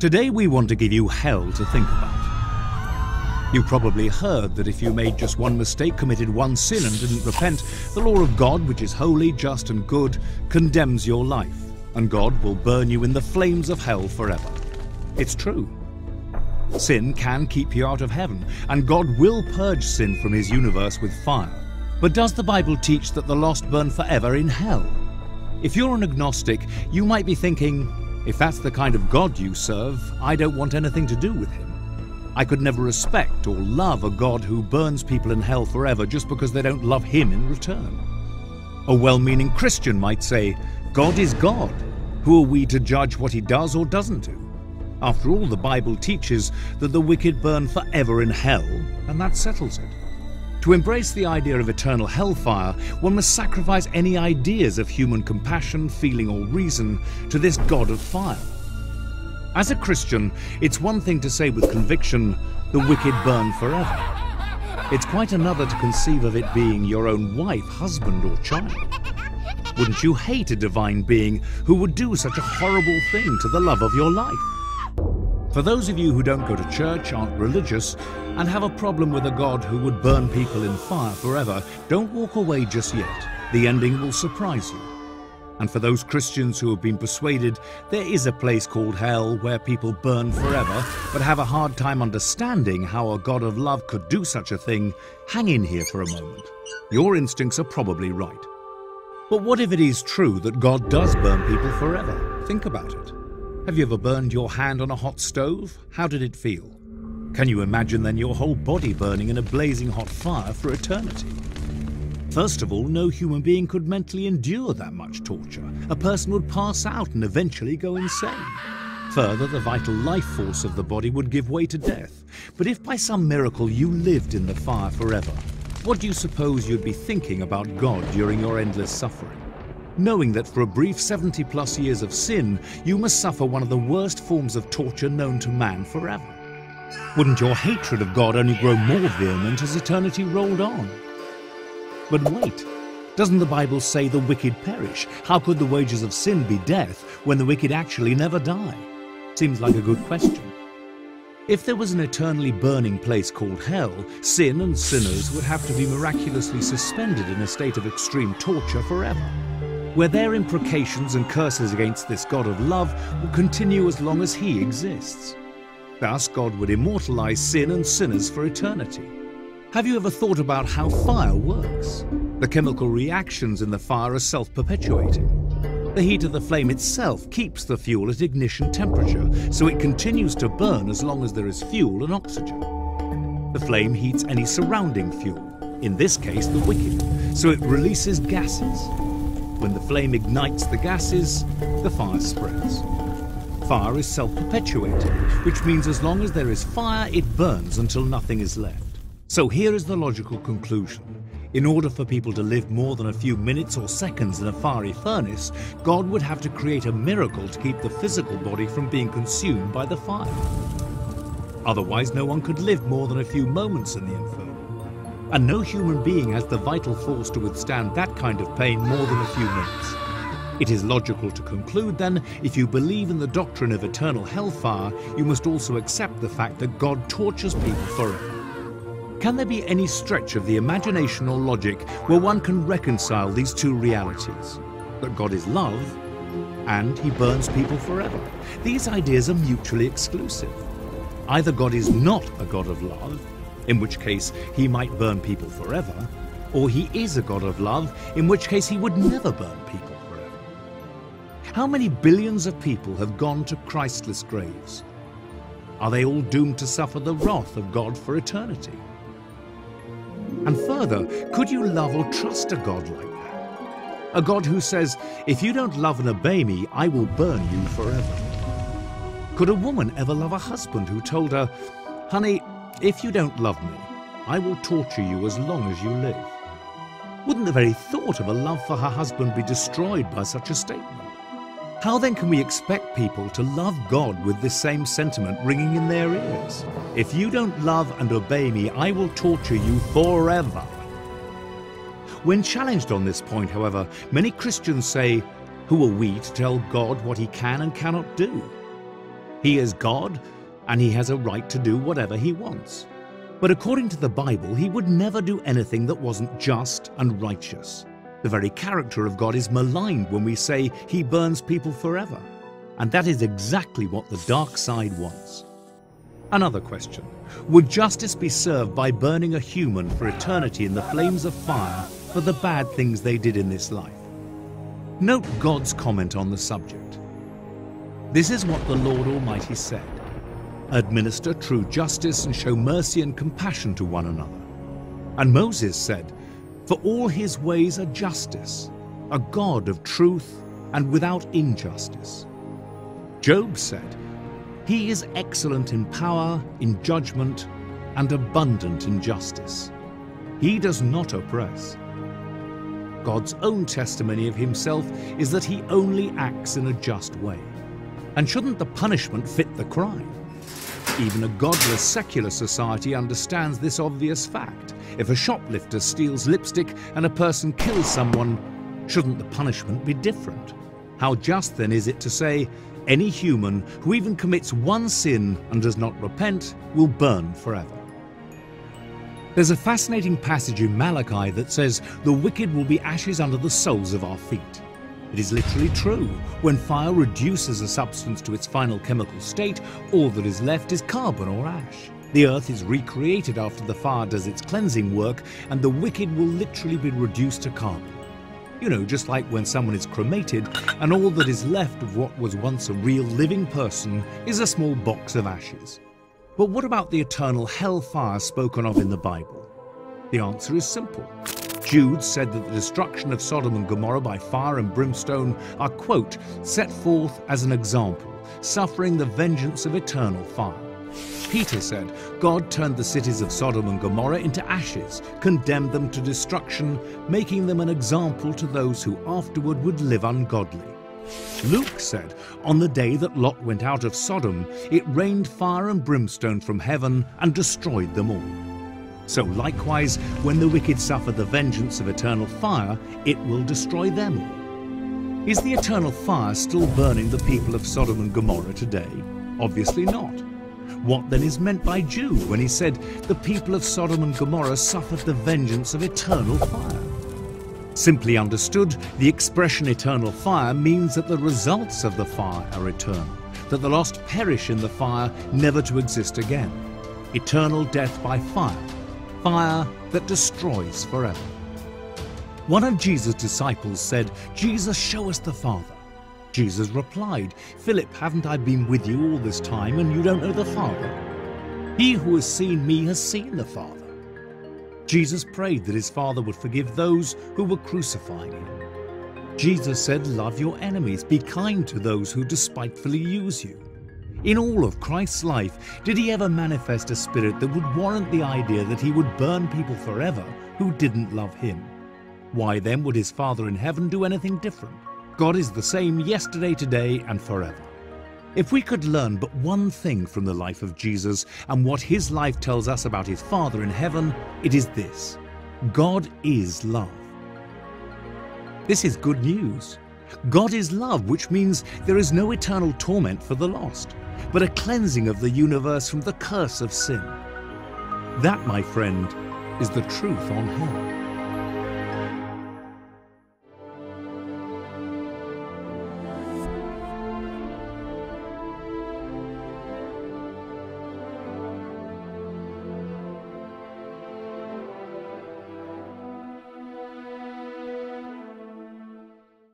Today we want to give you hell to think about. You probably heard that if you made just one mistake, committed one sin and didn't repent, the law of God, which is holy, just and good, condemns your life, and God will burn you in the flames of hell forever. It's true. Sin can keep you out of heaven, and God will purge sin from his universe with fire. But does the Bible teach that the lost burn forever in hell? If you're an agnostic, you might be thinking, if that's the kind of God you serve, I don't want anything to do with him. I could never respect or love a God who burns people in hell forever just because they don't love him in return. A well-meaning Christian might say, God is God. Who are we to judge what he does or doesn't do? After all, the Bible teaches that the wicked burn forever in hell, and that settles it. To embrace the idea of eternal hellfire, one must sacrifice any ideas of human compassion, feeling or reason to this God of fire. As a Christian, it's one thing to say with conviction, the wicked burn forever. It's quite another to conceive of it being your own wife, husband or child. Wouldn't you hate a divine being who would do such a horrible thing to the love of your life? For those of you who don't go to church, aren't religious, and have a problem with a God who would burn people in fire forever, don't walk away just yet. The ending will surprise you. And for those Christians who have been persuaded there is a place called hell where people burn forever, but have a hard time understanding how a God of love could do such a thing, hang in here for a moment. Your instincts are probably right. But what if it is true that God does burn people forever? Think about it. Have you ever burned your hand on a hot stove? How did it feel? Can you imagine then your whole body burning in a blazing hot fire for eternity? First of all, no human being could mentally endure that much torture. A person would pass out and eventually go insane. Further, the vital life force of the body would give way to death. But if by some miracle you lived in the fire forever, what do you suppose you'd be thinking about God during your endless suffering? Knowing that for a brief 70+ years of sin, you must suffer one of the worst forms of torture known to man forever. Wouldn't your hatred of God only grow more vehement as eternity rolled on? But wait, doesn't the Bible say the wicked perish? How could the wages of sin be death when the wicked actually never die? Seems like a good question. If there was an eternally burning place called hell, sin and sinners would have to be miraculously suspended in a state of extreme torture forever, where their imprecations and curses against this God of love will continue as long as he exists. Thus, God would immortalize sin and sinners for eternity. Have you ever thought about how fire works? The chemical reactions in the fire are self-perpetuating. The heat of the flame itself keeps the fuel at ignition temperature, so it continues to burn as long as there is fuel and oxygen. The flame heats any surrounding fuel, in this case the wicked, so it releases gases. When the flame ignites the gases, the fire spreads. Fire is self-perpetuating, which means as long as there is fire, it burns until nothing is left. So here is the logical conclusion. In order for people to live more than a few minutes or seconds in a fiery furnace, God would have to create a miracle to keep the physical body from being consumed by the fire. Otherwise, no one could live more than a few moments in the inferno. And no human being has the vital force to withstand that kind of pain more than a few minutes. It is logical to conclude then, if you believe in the doctrine of eternal hellfire, you must also accept the fact that God tortures people forever. Can there be any stretch of the imagination or logic where one can reconcile these two realities? That God is love, and he burns people forever. These ideas are mutually exclusive. Either God is not a God of love, in which case he might burn people forever, or he is a God of love, in which case he would never burn people forever. How many billions of people have gone to Christless graves? Are they all doomed to suffer the wrath of God for eternity? And further, could you love or trust a God like that? A God who says, if you don't love and obey me, I will burn you forever. Could a woman ever love a husband who told her, honey, if you don't love me, I will torture you as long as you live? Wouldn't the very thought of a love for her husband be destroyed by such a statement? How then can we expect people to love God with this same sentiment ringing in their ears? If you don't love and obey me, I will torture you forever. When challenged on this point, however, many Christians say, who are we to tell God what he can and cannot do? He is God, and he has a right to do whatever he wants. But according to the Bible, he would never do anything that wasn't just and righteous. The very character of God is maligned when we say he burns people forever. And that is exactly what the dark side wants. Another question: would justice be served by burning a human for eternity in the flames of fire for the bad things they did in this life? Note God's comment on the subject. This is what the Lord Almighty said: administer true justice and show mercy and compassion to one another. And Moses said, for all his ways are justice, a God of truth and without injustice. Job said, he is excellent in power, in judgment, and abundant in justice. He does not oppress. God's own testimony of himself is that he only acts in a just way. And shouldn't the punishment fit the crime? Even a godless secular society understands this obvious fact. If a shoplifter steals lipstick and a person kills someone, shouldn't the punishment be different? How just then is it to say any human who even commits one sin and does not repent will burn forever? There's a fascinating passage in Malachi that says the wicked will be ashes under the soles of our feet. It is literally true. When fire reduces a substance to its final chemical state, all that is left is carbon or ash. The earth is recreated after the fire does its cleansing work, and the wicked will literally be reduced to carbon. You know, just like when someone is cremated and all that is left of what was once a real living person is a small box of ashes. But what about the eternal hellfire spoken of in the Bible? The answer is simple. Jude said that the destruction of Sodom and Gomorrah by fire and brimstone are, quote, set forth as an example, suffering the vengeance of eternal fire. Peter said God turned the cities of Sodom and Gomorrah into ashes, condemned them to destruction, making them an example to those who afterward would live ungodly. Luke said, on the day that Lot went out of Sodom, it rained fire and brimstone from heaven and destroyed them all. So likewise, when the wicked suffer the vengeance of eternal fire, it will destroy them all. Is the eternal fire still burning the people of Sodom and Gomorrah today? Obviously not. What then is meant by Jude when he said the people of Sodom and Gomorrah suffered the vengeance of eternal fire? Simply understood, the expression eternal fire means that the results of the fire are eternal, that the lost perish in the fire, never to exist again. Eternal death by fire, fire that destroys forever. One of Jesus' disciples said, Jesus, show us the Father. Jesus replied, Philip, haven't I been with you all this time and you don't know the Father? He who has seen me has seen the Father. Jesus prayed that his Father would forgive those who were crucifying him. Jesus said, love your enemies, be kind to those who despitefully use you. In all of Christ's life, did he ever manifest a spirit that would warrant the idea that he would burn people forever who didn't love him? Why then would his Father in heaven do anything different? God is the same yesterday, today, and forever. If we could learn but one thing from the life of Jesus and what his life tells us about his Father in heaven, it is this: God is love. This is good news. God is love, which means there is no eternal torment for the lost, but a cleansing of the universe from the curse of sin. That, my friend, is the truth on hell.